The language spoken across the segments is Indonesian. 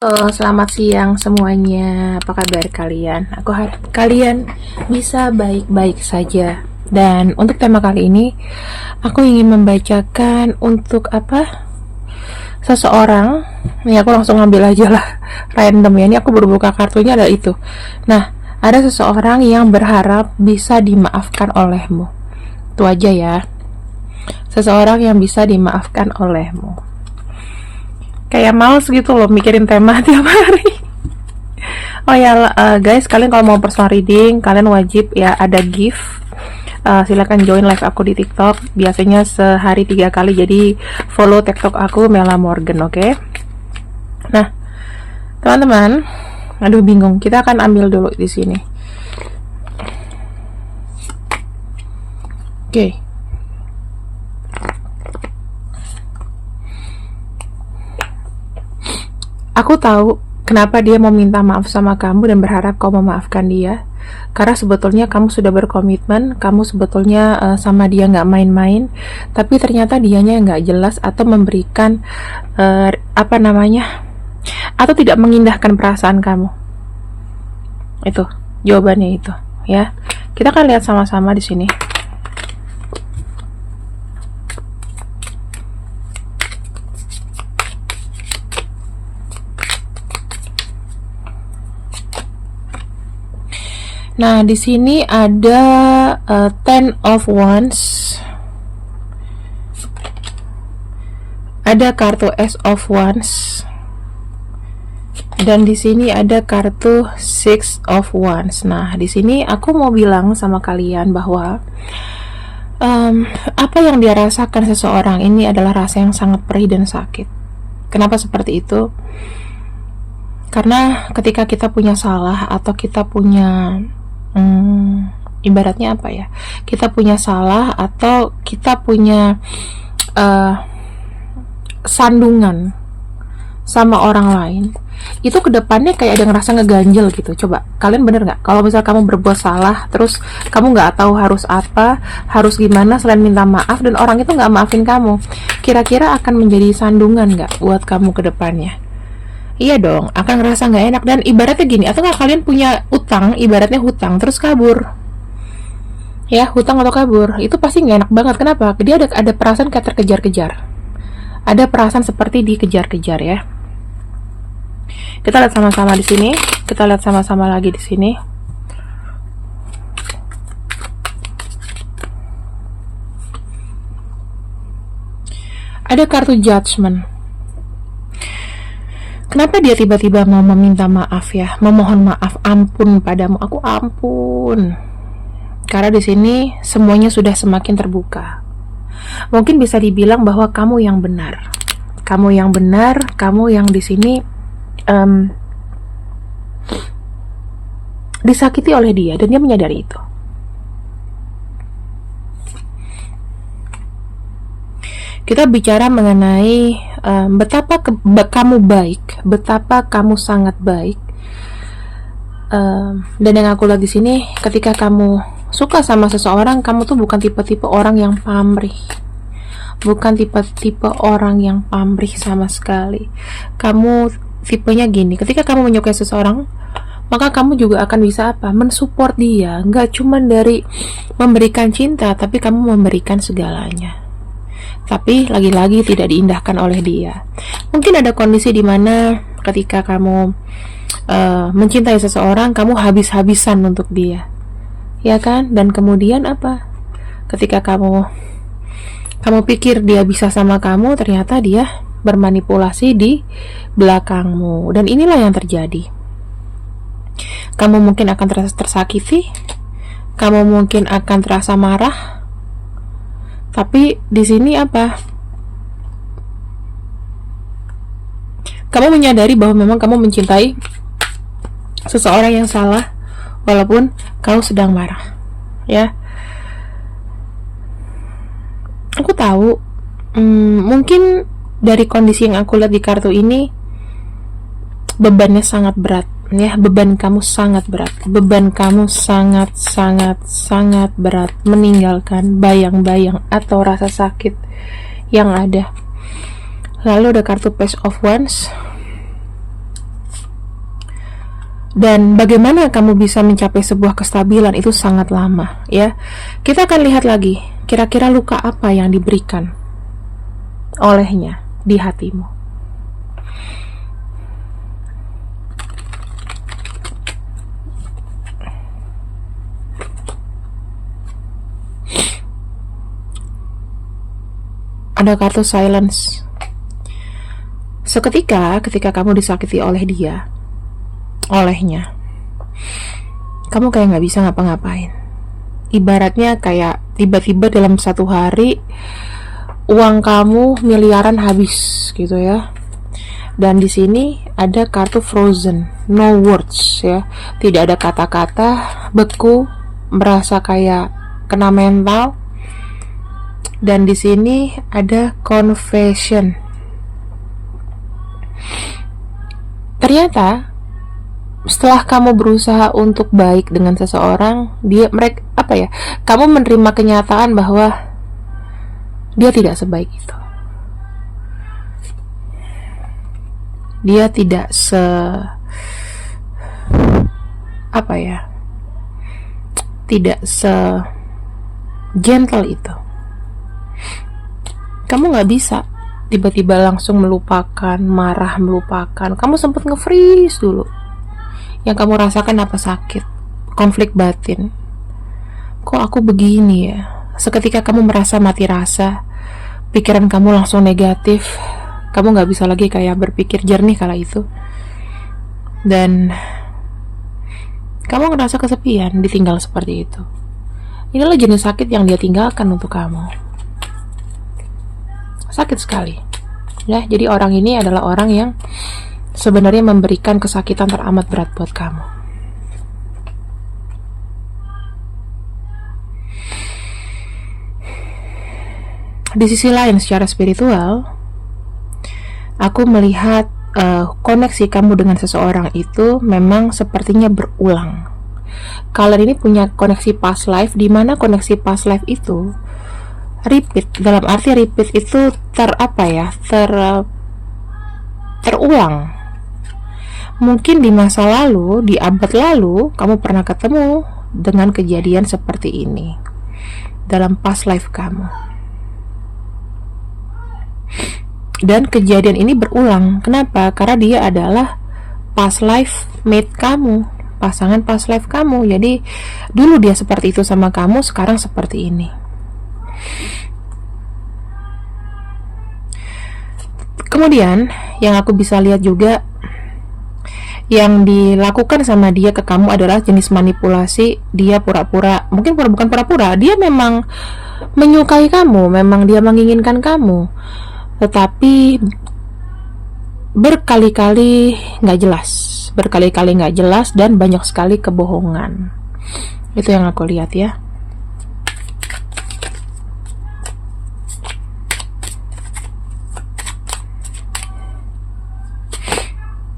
Halo, selamat siang semuanya. Apa kabar kalian? Aku harap kalian bisa baik-baik saja. Dan untuk tema kali ini, aku ingin membacakan untuk apa? Seseorang. Ini aku langsung ambil aja lah, random ya. Ini aku baru buka kartunya, ada itu. Nah, ada seseorang yang berharap bisa dimaafkan olehmu. Itu aja ya. Seseorang yang bisa dimaafkan olehmu. Kayak males gitu loh mikirin tema tiap hari. Oh ya guys, kalian kalau mau personal reading kalian wajib ya ada gift. Silakan join live aku di TikTok, biasanya sehari 3 kali, jadi follow TikTok aku Mela Morgan, oke? Nah teman-teman, aduh bingung, kita akan ambil dulu di sini. Oke. Aku tahu kenapa dia mau minta maaf sama kamu dan berharap kau memaafkan dia. Karena sebetulnya kamu sudah berkomitmen, kamu sebetulnya sama dia nggak main-main, tapi ternyata dianya nggak jelas atau memberikan atau tidak mengindahkan perasaan kamu. Itu jawabannya itu, ya. Kita akan lihat sama-sama di sini. Nah, di sini ada Ten of Wands. Ada kartu Ace of Wands. Dan di sini ada kartu Six of Wands. Nah, di sini aku mau bilang sama kalian bahwa apa yang dia rasakan seseorang ini adalah rasa yang sangat perih dan sakit. Kenapa seperti itu? Karena ketika kita punya salah atau kita punya ibaratnya apa ya, kita punya salah atau kita punya sandungan sama orang lain, itu kedepannya kayak ada ngerasa ngeganjel gitu. Coba kalian bener nggak kalau misal kamu berbuat salah terus kamu nggak tahu harus apa, harus gimana selain minta maaf, dan orang itu nggak maafin kamu, kira-kira akan menjadi sandungan nggak buat kamu kedepannya? Iya dong, akan ngerasa nggak enak. Dan ibaratnya gini, atau nggak kalian punya utang, ibaratnya hutang terus kabur, ya, hutang atau kabur, itu pasti nggak enak banget. Kenapa? Dia ada perasaan kayak terkejar-kejar, ada perasaan seperti dikejar-kejar ya. Kita lihat sama-sama di sini, kita lihat sama-sama lagi di sini. Ada kartu Judgment. Kenapa dia tiba-tiba mau meminta maaf ya, memohon maaf, ampun padamu, aku ampun. Karena di sini semuanya sudah semakin terbuka. Mungkin bisa dibilang bahwa kamu yang benar, kamu yang benar, kamu yang di sini disakiti oleh dia dan dia menyadari itu. Kita bicara mengenai betapa kamu baik, betapa kamu sangat baik. Dan yang aku lihat di sini, ketika kamu suka sama seseorang, kamu tuh bukan tipe-tipe orang yang pamrih, bukan tipe-tipe orang yang pamrih sama sekali. Kamu tipenya gini, ketika kamu menyukai seseorang, maka kamu juga akan bisa apa? Mensupport dia, nggak cuma dari memberikan cinta, tapi kamu memberikan segalanya. Tapi lagi-lagi tidak diindahkan oleh dia. Mungkin ada kondisi di mana ketika kamu mencintai seseorang, kamu habis-habisan untuk dia, ya kan? Dan kemudian apa? Ketika kamu pikir dia bisa sama kamu, ternyata dia bermanipulasi di belakangmu. Dan inilah yang terjadi. Kamu mungkin akan terasa tersakiti, kamu mungkin akan terasa marah. Tapi di sini apa? Kamu menyadari bahwa memang kamu mencintai seseorang yang salah, walaupun kamu sedang marah, ya. Aku tahu, mungkin dari kondisi yang aku lihat di kartu ini, bebannya sangat berat, ya. Beban kamu sangat berat, beban kamu sangat berat, meninggalkan bayang-bayang atau rasa sakit yang ada. Lalu ada kartu Page of Wands. Dan bagaimana kamu bisa mencapai sebuah kestabilan itu sangat lama, ya. Kita akan lihat lagi, kira-kira luka apa yang diberikan olehnya di hatimu. Ada kartu silence. Seketika, ketika kamu disakiti oleh olehnya, kamu kayak nggak bisa ngapa-ngapain. Ibaratnya kayak tiba-tiba dalam satu hari uang kamu miliaran habis gitu ya. Dan di sini ada kartu frozen, no words ya, tidak ada kata-kata, beku, merasa kayak kena mental. Dan di sini ada confession. Ternyata setelah kamu berusaha untuk baik dengan seseorang, kamu menerima kenyataan bahwa dia tidak sebaik itu. Dia tidak tidak gentle itu. Kamu nggak bisa tiba-tiba langsung melupakan, marah melupakan. Kamu sempat nge-freeze dulu. Yang kamu rasakan apa? Sakit, konflik batin. Kok aku begini ya? Seketika kamu merasa mati rasa, pikiran kamu langsung negatif. Kamu gak bisa lagi kayak berpikir jernih kala itu. Dan kamu ngerasa kesepian, ditinggal seperti itu. Inilah jenis sakit yang dia tinggalkan untuk kamu. Sakit sekali ya. Jadi orang ini adalah orang yang sebenarnya memberikan kesakitan teramat berat buat kamu. Di sisi lain, secara spiritual, aku melihat koneksi kamu dengan seseorang itu memang sepertinya berulang. Kalian ini punya koneksi past life, di mana koneksi past life itu repeat. Dalam arti repeat itu terulang. Mungkin di masa lalu, di abad lalu, kamu pernah ketemu dengan kejadian seperti ini dalam past life kamu. Dan kejadian ini berulang. Kenapa? Karena dia adalah past life mate kamu, pasangan past life kamu. Jadi dulu dia seperti itu sama kamu, sekarang seperti ini. Kemudian yang aku bisa lihat juga, yang dilakukan sama dia ke kamu adalah jenis manipulasi. Dia bukan pura-pura, dia memang menyukai kamu, memang dia menginginkan kamu, tetapi berkali-kali nggak jelas dan banyak sekali kebohongan. Itu yang aku lihat ya.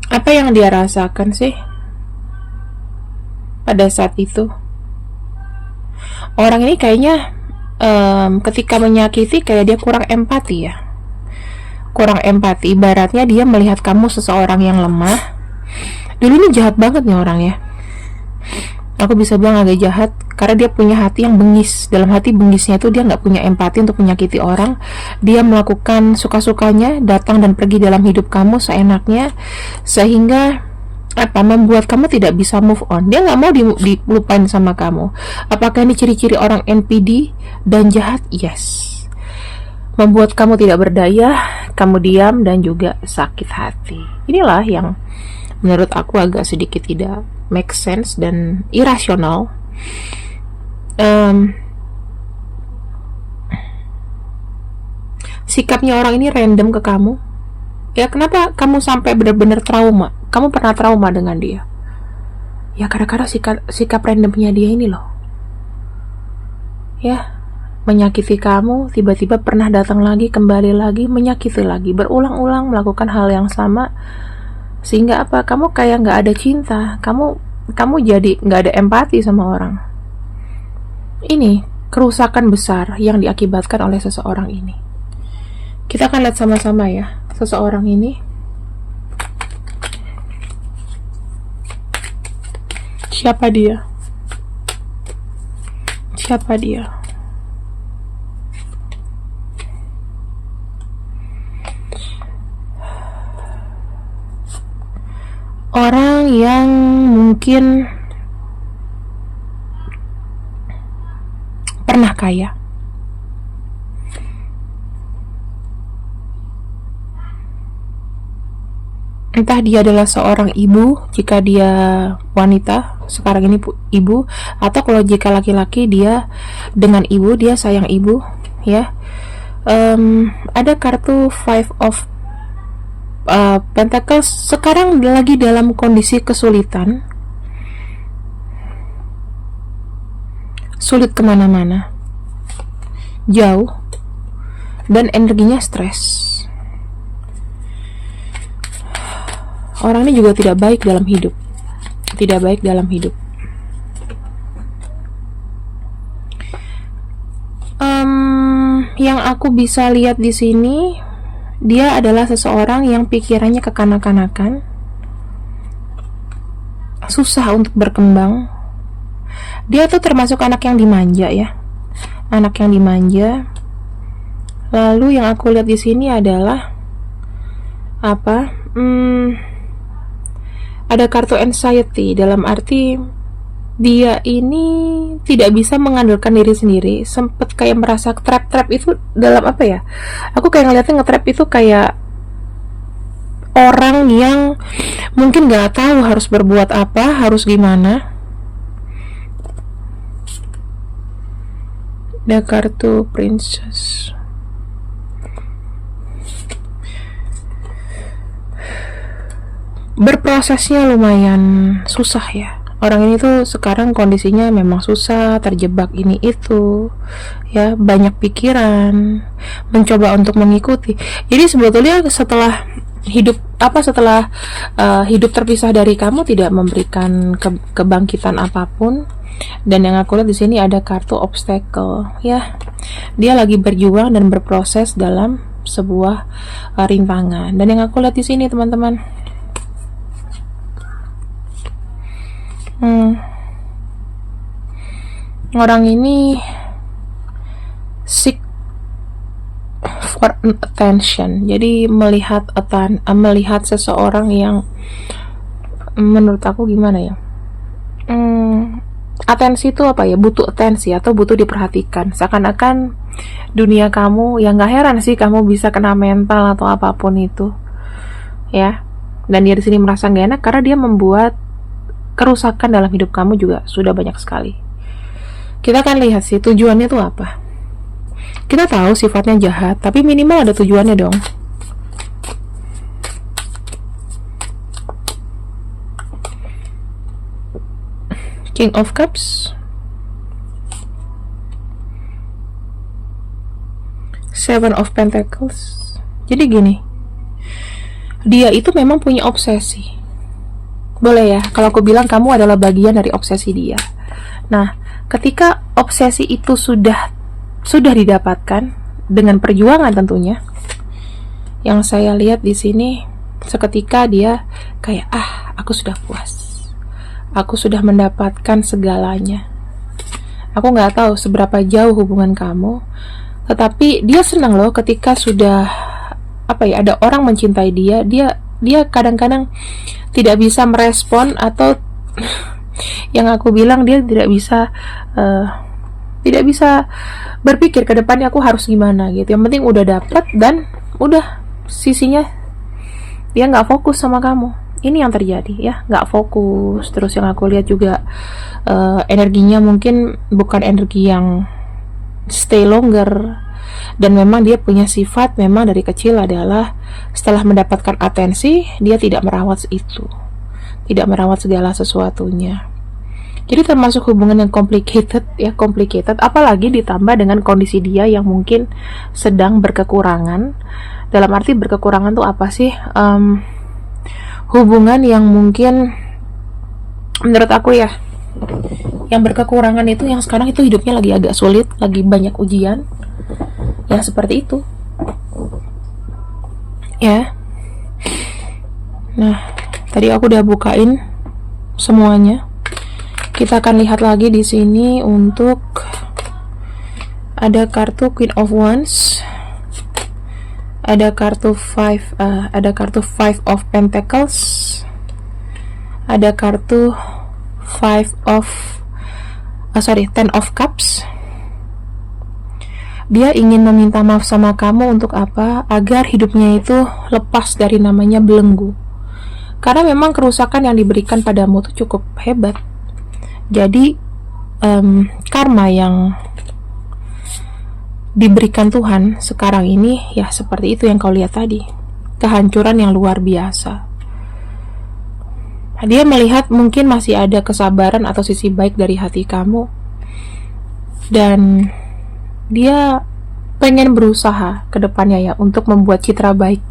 Apa yang dia rasakan sih pada saat itu? Orang ini kayaknya ketika menyakiti kayak dia kurang empati ya. Ibaratnya dia melihat kamu seseorang yang lemah. Dulu ini jahat banget nih orang ya. Aku bisa bilang agak jahat karena dia punya hati yang bengis. Dalam hati bengisnya itu dia nggak punya empati untuk menyakiti orang. Dia melakukan suka-sukanya, datang dan pergi dalam hidup kamu seenaknya, sehingga membuat kamu tidak bisa move on. Dia nggak mau dilupain sama kamu. Apakah ini ciri-ciri orang NPD dan jahat? Yes. Membuat kamu tidak berdaya, kamu diam dan juga sakit hati. Inilah yang menurut aku agak sedikit tidak make sense dan irasional. Sikapnya orang ini random ke kamu. Ya, kenapa kamu sampai benar-benar trauma? Kamu pernah trauma dengan dia? Ya, kadang-kadang sikap randomnya dia ini loh. Ya, menyakiti kamu, tiba-tiba pernah datang lagi, kembali lagi, menyakiti lagi, berulang-ulang melakukan hal yang sama. Sehingga kamu kayak nggak ada cinta, kamu jadi nggak ada empati sama orang. Ini kerusakan besar yang diakibatkan oleh seseorang ini. Kita akan lihat sama-sama ya, seseorang ini Siapa dia? Siapa dia? Orang yang mungkin pernah kaya. Entah dia adalah seorang ibu jika dia wanita, sekarang ini ibu, atau kalau jika laki-laki dia dengan ibu, dia sayang ibu, ya. Ada kartu Five of Pentacles, sekarang lagi dalam kondisi kesulitan, sulit kemana-mana, jauh, dan energinya stres. Orang ini juga tidak baik dalam hidup, tidak baik dalam hidup. Yang aku bisa lihat di sini, dia adalah seseorang yang pikirannya kekanak-kanakan, susah untuk berkembang. Dia tuh termasuk anak yang dimanja, ya, anak yang dimanja. Lalu yang aku lihat di sini adalah apa? Ada kartu anxiety, dalam arti dia ini tidak bisa mengandalkan diri sendiri, sempet kayak merasa trap itu dalam apa ya, aku kayak ngeliatnya nge-trap itu kayak orang yang mungkin gak tahu harus berbuat apa, harus gimana. Ada kartu princess. Berprosesnya lumayan susah, ya. Orang ini tuh sekarang kondisinya memang susah, terjebak ini itu, ya, banyak pikiran, mencoba untuk mengikuti. Jadi sebetulnya setelah hidup terpisah dari kamu tidak memberikan kebangkitan apapun. Dan yang aku lihat di sini ada kartu obstacle, ya. Dia lagi berjuang dan berproses dalam sebuah rintangan. Dan yang aku lihat di sini, teman-teman, orang ini seek for attention. Jadi melihat seseorang yang menurut aku gimana ya? Atensi itu apa ya? Butuh atensi atau butuh diperhatikan. Seakan-akan dunia kamu, ya nggak heran sih kamu bisa kena mental atau apapun itu, ya. Dan dia di sini merasa nggak enak karena dia membuat kerusakan dalam hidup kamu juga sudah banyak sekali. Kita akan lihat sih tujuannya itu apa. Kita tahu sifatnya jahat, tapi minimal ada tujuannya dong. King of Cups, Seven of Pentacles. Jadi gini, dia itu memang punya obsesi. Boleh ya, kalau aku bilang kamu adalah bagian dari obsesi dia. Nah, ketika obsesi itu sudah didapatkan dengan perjuangan tentunya, yang saya lihat di sini seketika dia kayak aku sudah puas, aku sudah mendapatkan segalanya. Aku nggak tahu seberapa jauh hubungan kamu, tetapi dia senang loh ketika sudah ada orang mencintai dia. Dia kadang-kadang tidak bisa merespon, atau yang aku bilang dia tidak bisa berpikir ke depannya aku harus gimana gitu. Yang penting udah dapet dan udah sisinya dia nggak fokus sama kamu. Ini yang terjadi, ya, nggak fokus. Terus yang aku lihat juga energinya mungkin bukan energi yang stay longer. Dan memang dia punya sifat memang dari kecil adalah setelah mendapatkan atensi dia tidak merawat itu, tidak merawat segala sesuatunya. Jadi termasuk hubungan yang complicated, apalagi ditambah dengan kondisi dia yang mungkin sedang berkekurangan. Dalam arti berkekurangan tuh apa sih? Hubungan yang mungkin menurut aku ya, yang berkekurangan itu yang sekarang itu hidupnya lagi agak sulit, lagi banyak ujian, yang seperti itu, ya. Nah, tadi aku udah bukain semuanya. Kita akan lihat lagi di sini untuk ada kartu Queen of Wands, ada kartu Five of Pentacles, ada kartu Ten of Cups. Dia ingin meminta maaf sama kamu untuk apa? Agar hidupnya itu lepas dari namanya belenggu. Karena memang kerusakan yang diberikan padamu itu cukup hebat. Jadi karma yang diberikan Tuhan sekarang ini ya seperti itu yang kau lihat tadi, kehancuran yang luar biasa. Dia melihat mungkin masih ada kesabaran atau sisi baik dari hati kamu, dan dia pengen berusaha ke depannya ya untuk membuat citra baik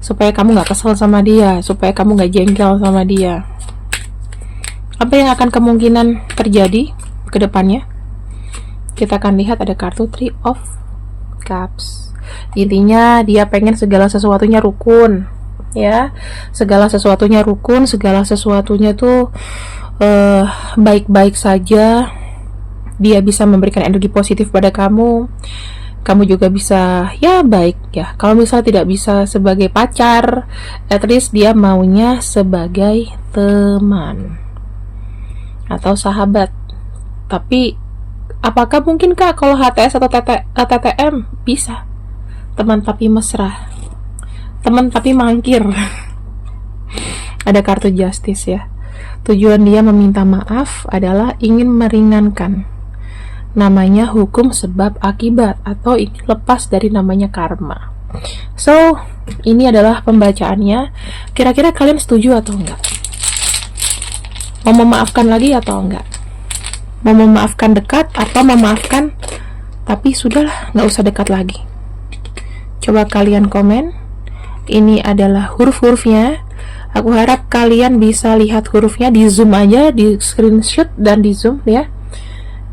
supaya kamu gak kesel sama dia, supaya kamu gak jengkel sama dia. Apa yang akan kemungkinan terjadi ke depannya? Kita akan lihat ada kartu Three of Cups. Intinya dia pengen segala sesuatunya rukun, ya. Segala sesuatunya rukun, segala sesuatunya tuh baik-baik saja. Dia bisa memberikan energi positif pada kamu. Kamu juga bisa ya baik ya. Kalau misalnya tidak bisa sebagai pacar, at least dia maunya sebagai teman atau sahabat. Tapi apakah mungkin kak kalau HTS atau TTM? Bisa. Teman tapi mesra, teman tapi mangkir. Ada kartu Justice ya. Tujuan dia meminta maaf adalah ingin meringankan namanya hukum sebab akibat, atau ingin lepas dari namanya karma. So, ini adalah pembacaannya. Kira-kira kalian setuju atau enggak? Mau memaafkan lagi atau enggak? Mau memaafkan dekat atau memaafkan tapi sudahlah, nggak usah dekat lagi? Coba kalian komen. Ini adalah huruf-hurufnya. Aku harap kalian bisa lihat hurufnya, di zoom aja, di screenshot dan di zoom ya.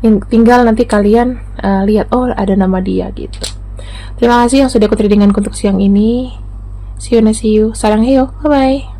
Tinggal nanti kalian lihat, oh ada nama dia gitu. Terima kasih yang sudah ikut readingan untuk siang ini. See you. Sarang heyo, bye bye.